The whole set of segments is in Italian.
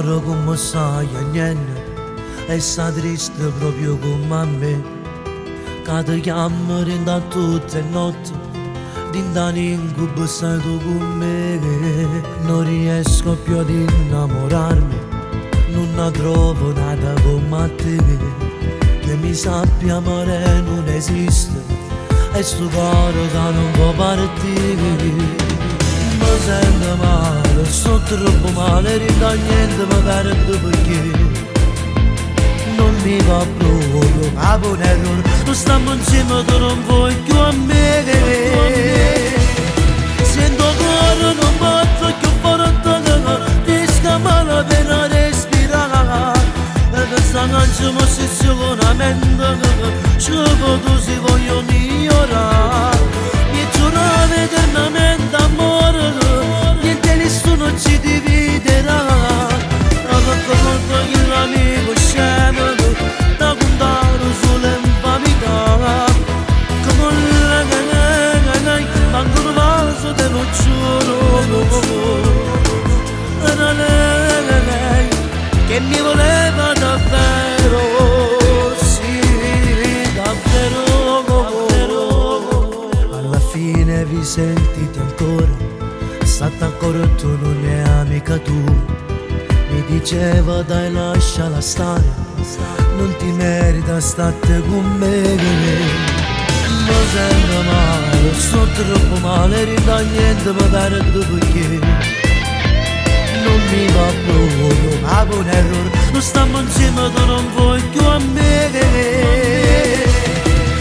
cuore come sai a niente e sta triste proprio come a me, che ti chiamo da tutte le notti, d'indan incubo stai tu con me. Non riesco più ad innamorarmi, non ne trovo nada come te, che mi sappia amare non esiste, e sto cuore che non può partire. Mi sento male, sto troppo male, rinda niente mi perde perché non mi va proprio, capo un errore, non stiamo insieme, tu non vuoi più a me. Sento cuore, non posso più forte, ti scamala per respirare, e questa canzone ossessionamento, ci tu si voglio migliorare, mi giurare eternamente amore, niente nessuno ci dividerà. Molto che l'amico scemo da contare sulle infamità, come lei, manco un vaso te lo giuro, era lei che mi voleva davvero, sì, davvero. Alla fine vi sentite ancora, stata ancora tu, non è amica tu. Mi diceva dai lasciala stare, non ti merita state con me. Mi sento male, sto troppo male, rinda niente mi perde perché non mi va proprio, capo un errore, non stiamo insieme, tu non vuoi più a me.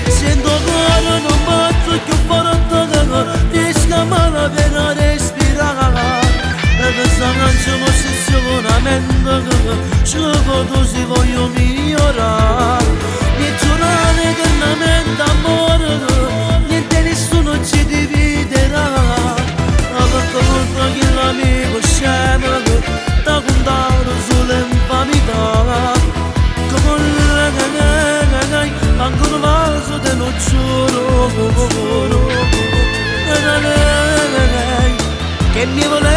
Sento cuore, non posso più forte, ti scamala per respirare, e questa canzone ossessionamento, ci tu si voglio migliorare, mi giurare eternamente amore, niente nessuno ci dividerà, perché molto che l'amico scemo da contare sulle infamità, come lei, manco un vaso te lo giuro, era lei che mi voleva